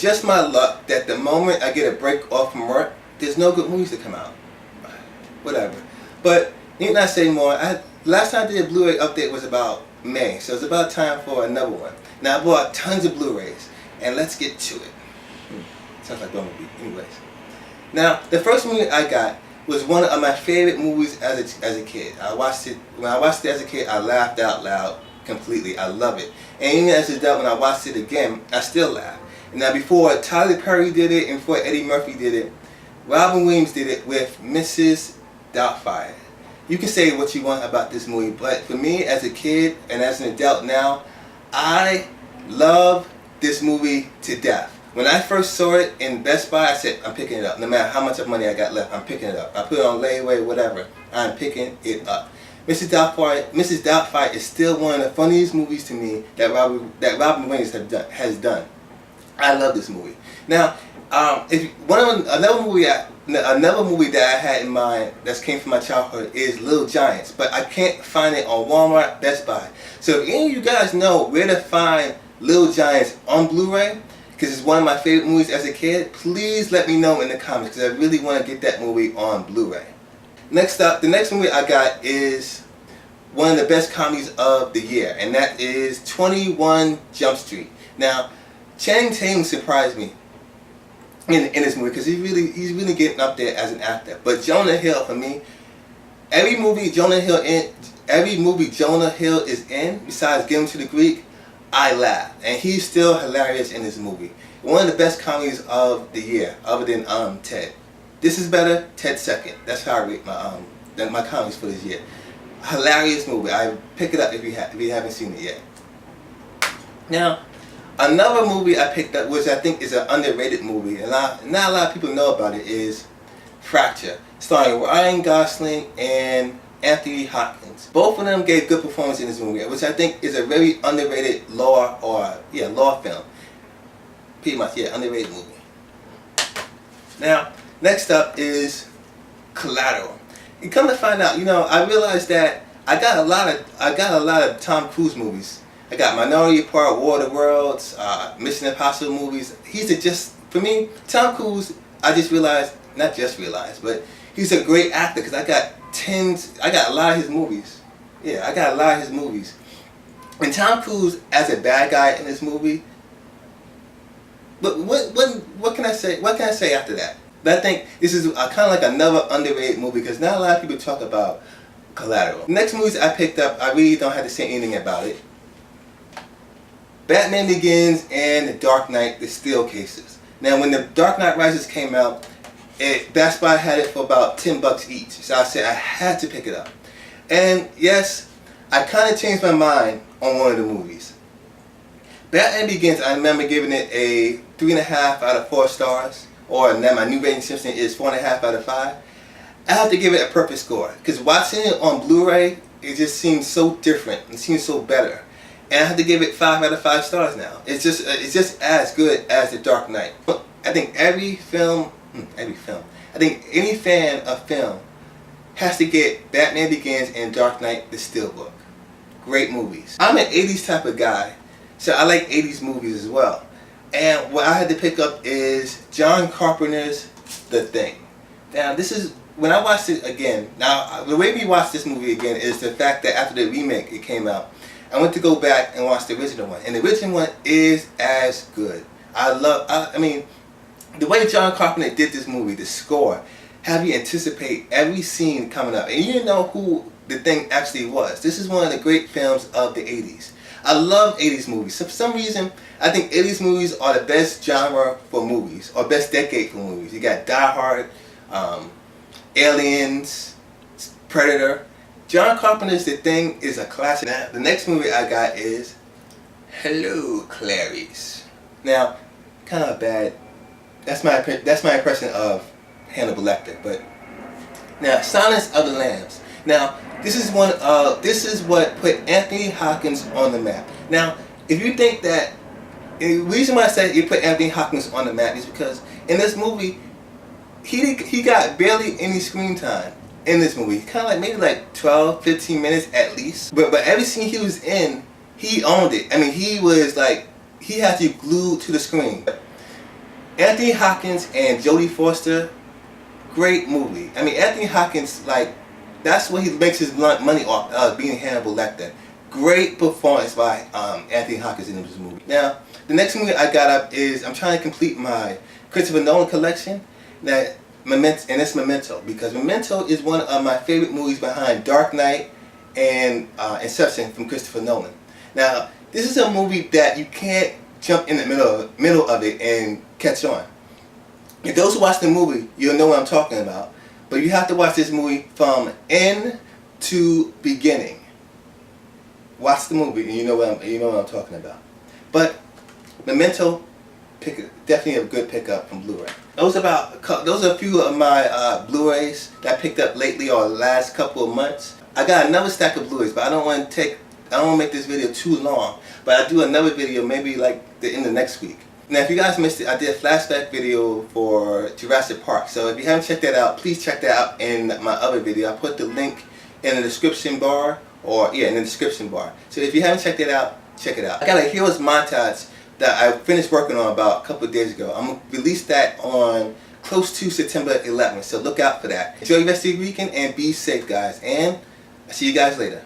just my luck that the moment I get a break off from work, there's no good movies to come out. Whatever. But need not say more. Last time I did a Blu Ray update was about May, so it's about time for another one. Now I bought tons of Blu Rays, and let's get to it. Sounds like one movie. Anyways. Now, the first movie I got was one of my favorite movies as a kid. I watched it, when I watched it as a kid, I laughed out loud completely. I love it. And even as an adult, when I watched it again, I still laugh. Now, before Tyler Perry did it and before Eddie Murphy did it, Robin Williams did it with Mrs.Doubtfire. You can say what you want about this movie, but for me as a kid and as an adult now, I love this movie to death. When I first saw it in Best Buy, I said, I'm picking it up. No matter how much of money I got left, I'm picking it up. I put it on layaway, whatever. I'm picking it up. Mrs. Doubtfire is still one of the funniest movies to me that Robin Williams has done. I love this movie. Now, another movie that I had in mind that came from my childhood is Little Giants, but I can't find it on Walmart, Best Buy. So if any of you guys know where to find Little Giants on Blu Ray, because it's one of my favorite movies as a kid, please let me know in the comments, because I really want to get that movie on Blu Ray. Next up, the next movie I got is one of the best comedies of the year, and that is 21 Jump Street. Now, Channing Tatum surprised me in this movie because he's really getting up there as an actor. But Jonah Hill, for me, every movie Jonah Hill is in, besides Get Him to the Greek, I laugh, and he's still hilarious in this movie. One of the best comedies of the year, other than Ted. This is better, Ted second. That's how I rate my comedies for this year. Hilarious movie. I pick it up if you haven't seen it yet. Now, another movie I picked up, which I think is an underrated movie, and not a lot of people know about it, is Fracture, starring Ryan Gosling and Anthony Hopkins. Both of them gave good performance in this movie, which I think is a very underrated law film. Pretty much, yeah, underrated movie. Now, next up is Collateral. And come to find out, I realized that I got a lot of Tom Cruise movies. I got Minority Report, War of the Worlds, Mission Impossible movies. For me, Tom Cruise, I realized, but he's a great actor because I got a lot of his movies. Yeah, I got a lot of his movies. And Tom Cruise as a bad guy in this movie, but what can I say? What can I say after that? But I think this is kind of like another underrated movie because not a lot of people talk about Collateral. The next movies I picked up, I really don't have to say anything about it. Batman Begins and The Dark Knight, The Steel Cases. Now, when The Dark Knight Rises came out, Best Buy had it for about $10 each. So I said I had to pick it up. And yes, I kind of changed my mind on one of the movies. Batman Begins, I remember giving it a 3.5 out of 4 stars. Or now my new rating system is 4.5 out of 5. I have to give it a perfect score. Because watching it on Blu Ray, it just seems so different. It seems so better. And I have to give it 5 out of 5 stars now. It's just as good as The Dark Knight. I think I think any fan of film has to get Batman Begins and Dark Knight the Steelbook. Great movies. I'm an 80s type of guy, so I like 80s movies as well. And what I had to pick up is John Carpenter's The Thing. Now, this is, when I watched it again, now the way we watched this movie again is the fact that after the remake it came out, I went to go back and watch the original one. And the original one is as good. I mean, the way John Carpenter did this movie, the score, have you anticipate every scene coming up. And you didn't know who The Thing actually was. This is one of the great films of the 80s. I love 80s movies. So for some reason, I think 80s movies are the best genre for movies, or best decade for movies. You got Die Hard, Aliens, Predator. John Carpenter's The Thing is a classic. Now, the next movie I got is Hello, Clarice. Now, kind of bad. That's my impression of Hannibal Lecter. But now, Silence of the Lambs. Now, this is what put Anthony Hopkins on the map. Now, if you think that, the reason why I said you put Anthony Hopkins on the map is because in this movie, he got barely any screen time in this movie. Kind of like maybe like 12, 15 minutes at least. But every scene he was in, he owned it. I mean, he was like, he had you glued to the screen. Anthony Hopkins and Jodie Foster, great movie. I mean, Anthony Hopkins, like, that's what he makes his money off, being Hannibal Lecter. Great performance by Anthony Hopkins in this movie. Now, the next movie I got up is, I'm trying to complete my Christopher Nolan collection. That Memento, and it's Memento, because Memento is one of my favorite movies behind Dark Knight and Inception from Christopher Nolan. Now, this is a movie that you can't jump in the middle of it and catch on. If those who watch the movie, you'll know what I'm talking about. But you have to watch this movie from end to beginning. Watch the movie, and you know what I'm talking about. But Memento, definitely a good pickup from Blu Ray. Those are a few of my Blu Rays that I picked up lately or the last couple of months. I got another stack of Blu Rays, but I don't want to make this video too long. But I'll do another video maybe like in the next week. Now, if you guys missed it, I did a flashback video for Jurassic Park. So if you haven't checked that out, please check that out in my other video. I put the link in the description bar, in the description bar. So if you haven't checked it out, check it out. I got a Heroes montage that I finished working on about a couple of days ago. I'm going to release that on close to September 11th. So look out for that. Enjoy the rest of your weekend and be safe, guys. And I'll see you guys later.